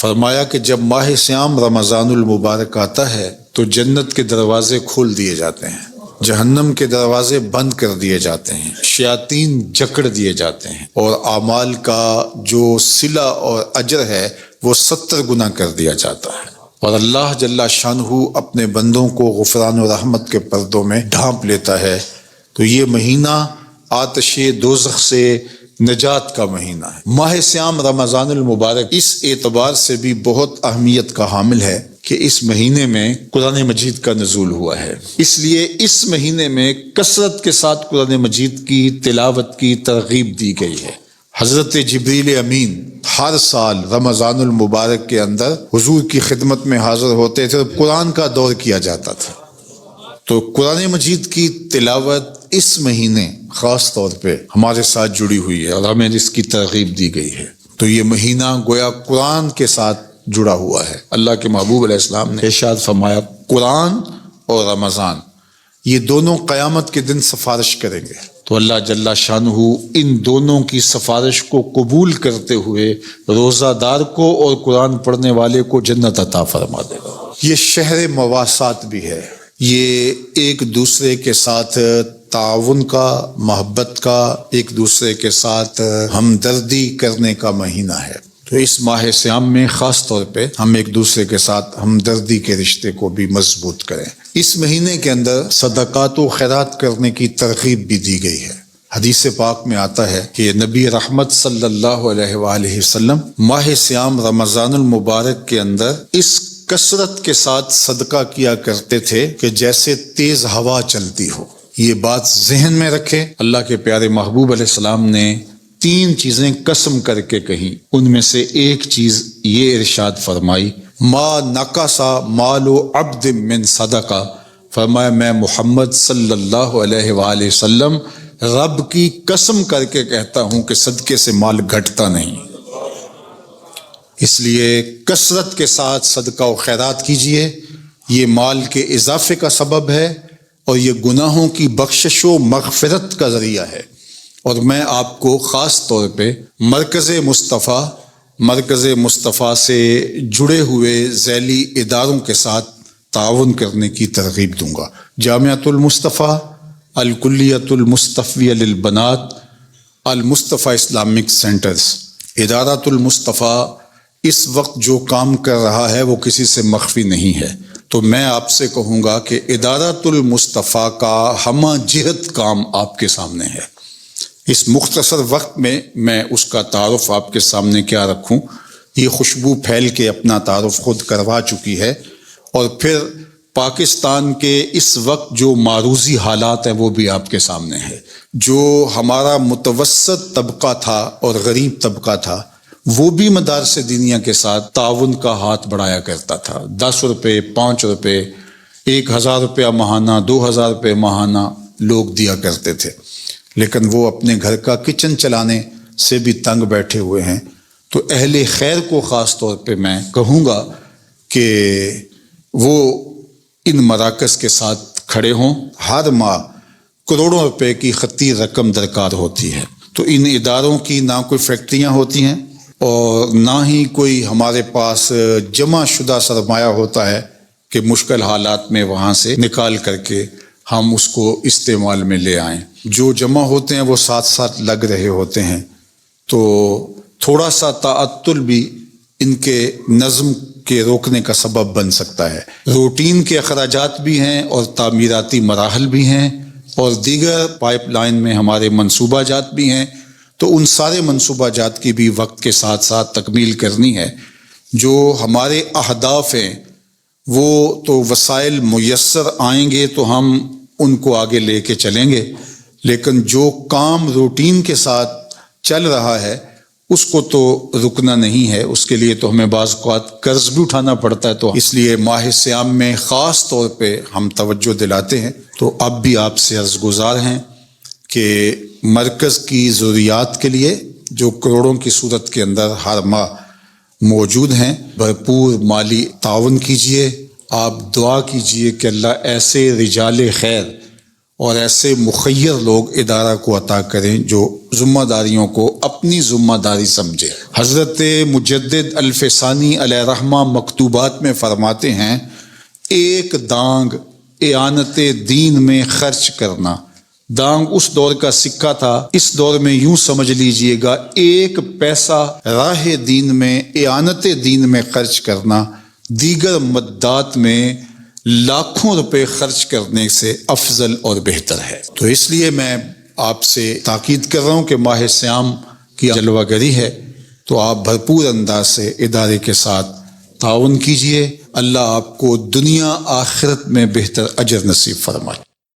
فرمایا کہ جب ماہ سیام رمضان المبارک آتا ہے تو جنت کے دروازے کھول دیے جاتے ہیں، جہنم کے دروازے بند کر دیے جاتے ہیں، شیاطین جکڑ دیے جاتے ہیں، اور اعمال کا جو صلہ اور اجر ہے وہ 70 گنا کر دیا جاتا ہے، اور اللہ جل شانہ اپنے بندوں کو غفران و رحمت کے پردوں میں ڈھانپ لیتا ہے۔ تو یہ مہینہ آتش دوزخ سے نجات کا مہینہ ہے۔ ماہ سیام رمضان المبارک اس اعتبار سے بھی بہت اہمیت کا حامل ہے کہ اس مہینے میں قرآن مجید کا نزول ہوا ہے، اس لیے اس مہینے میں کثرت کے ساتھ قرآن مجید کی تلاوت کی ترغیب دی گئی ہے۔ حضرت جبریل امین ہر سال رمضان المبارک کے اندر حضور کی خدمت میں حاضر ہوتے تھے، قرآن کا دور کیا جاتا تھا۔ تو قرآن مجید کی تلاوت اس مہینے خاص طور پہ ہمارے ساتھ جڑی ہوئی ہے اور ہمیں اس کی ترغیب دی گئی ہے۔ تو یہ مہینہ گویا قرآن کے ساتھ جڑا ہوا ہے۔ اللہ کے محبوب علیہ السلام نے ارشاد فرمایا قرآن اور رمضان یہ دونوں قیامت کے دن سفارش کریں گے، تو اللہ جل شانہ ان دونوں کی سفارش کو قبول کرتے ہوئے روزہ دار کو اور قرآن پڑھنے والے کو جنت عطا فرما دے گا۔ یہ شہر مواسات بھی ہے، یہ ایک دوسرے کے ساتھ تعاون کا، محبت کا، ایک دوسرے کے ساتھ ہمدردی کرنے کا مہینہ ہے۔ تو اس ماہ سیام میں خاص طور پہ ہم ایک دوسرے کے ساتھ ہمدردی کے رشتے کو بھی مضبوط کریں۔ اس مہینے کے اندر صدقات و خیرات کرنے کی ترغیب بھی دی گئی ہے۔ حدیث پاک میں آتا ہے کہ نبی رحمت صلی اللہ علیہ وآلہ وسلم ماہ سیام رمضان المبارک کے اندر اس کثرت کے ساتھ صدقہ کیا کرتے تھے کہ جیسے تیز ہوا چلتی ہو۔ یہ بات ذہن میں رکھے، اللہ کے پیارے محبوب علیہ السلام نے 3 چیزیں قسم کر کے کہیں، ان میں سے ایک چیز یہ ارشاد فرمائی ما نقص مال عبد من صدقہ، فرمایا میں محمد صلی اللہ علیہ وآلہ وسلم رب کی قسم کر کے کہتا ہوں کہ صدقے سے مال گھٹتا نہیں۔ اس لیے کثرت کے ساتھ صدقہ و خیرات کیجئے، یہ مال کے اضافے کا سبب ہے اور یہ گناہوں کی بخشش و مغفرت کا ذریعہ ہے۔ اور میں آپ کو خاص طور پہ مرکز مصطفیٰ سے جڑے ہوئے ذیلی اداروں کے ساتھ تعاون کرنے کی ترغیب دوں گا۔ جامعۃ المصطفیٰ، الکلیۃ المصطفیہ للبنات، المصطفیٰ اسلامک سینٹرز، ادارۃ المصطفیٰ اس وقت جو کام کر رہا ہے وہ کسی سے مخفی نہیں ہے۔ تو میں آپ سے کہوں گا کہ ادارۃ المصطفیٰ کا ہمہ جہت کام آپ کے سامنے ہے۔ اس مختصر وقت میں اس کا تعارف آپ کے سامنے کیا رکھوں، یہ خوشبو پھیل کے اپنا تعارف خود کروا چکی ہے، اور پھر پاکستان کے اس وقت جو معروضی حالات ہیں وہ بھی آپ کے سامنے ہے۔ جو ہمارا متوسط طبقہ تھا اور غریب طبقہ تھا وہ بھی مدارس دینیہ کے ساتھ تعاون کا ہاتھ بڑھایا کرتا تھا۔ 10 روپے، 5 روپے، 1000 روپیہ ماہانہ، 2000 روپے ماہانہ لوگ دیا کرتے تھے، لیکن وہ اپنے گھر کا کچن چلانے سے بھی تنگ بیٹھے ہوئے ہیں۔ تو اہل خیر کو خاص طور پہ میں کہوں گا کہ وہ ان مراکز کے ساتھ کھڑے ہوں۔ ہر ماہ کروڑوں روپے کی خطی رقم درکار ہوتی ہے، تو ان اداروں کی نہ کوئی فیکٹریاں ہوتی ہیں اور نہ ہی کوئی ہمارے پاس جمع شدہ سرمایہ ہوتا ہے کہ مشکل حالات میں وہاں سے نکال کر کے ہم اس کو استعمال میں لے آئیں۔ جو جمع ہوتے ہیں وہ ساتھ ساتھ لگ رہے ہوتے ہیں، تو تھوڑا سا تعطل بھی ان کے نظم کے روکنے کا سبب بن سکتا ہے۔ روٹین کے اخراجات بھی ہیں اور تعمیراتی مراحل بھی ہیں اور دیگر پائپ لائن میں ہمارے منصوبہ جات بھی ہیں، تو ان سارے منصوبہ جات کی بھی وقت کے ساتھ ساتھ تکمیل کرنی ہے۔ جو ہمارے اہداف ہیں وہ تو وسائل میسر آئیں گے تو ہم ان کو آگے لے کے چلیں گے، لیکن جو کام روٹین کے ساتھ چل رہا ہے اس کو تو رکنا نہیں ہے، اس کے لیے تو ہمیں بعض اوقات قرض بھی اٹھانا پڑتا ہے۔ تو اس لیے ماہ سیام میں خاص طور پہ ہم توجہ دلاتے ہیں۔ تو اب بھی آپ سے عرض گزار ہیں کہ مرکز کی ضروریات کے لیے جو کروڑوں کی صورت کے اندر ہر ماہ موجود ہیں، بھرپور مالی تعاون کیجئے۔ آپ دعا کیجئے کہ اللہ ایسے رجال خیر اور ایسے مخیر لوگ ادارہ کو عطا کریں جو ذمہ داریوں کو اپنی ذمہ داری سمجھے۔ حضرت مجدد الفسانی علیہ رحمہ مکتوبات میں فرماتے ہیں، ایک دانگ اعانت دین میں خرچ کرنا، دانگ اس دور کا سکہ تھا، اس دور میں یوں سمجھ لیجئے گا ایک پیسہ راہ دین میں اعانت دین میں خرچ کرنا دیگر مدات میں لاکھوں روپے خرچ کرنے سے افضل اور بہتر ہے۔ تو اس لیے میں آپ سے تاکید کر رہا ہوں کہ ماہ صیام کی جلوہ گری ہے تو آپ بھرپور انداز سے ادارے کے ساتھ تعاون کیجئے۔ اللہ آپ کو دنیا آخرت میں بہتر اجر نصیب فرمائے۔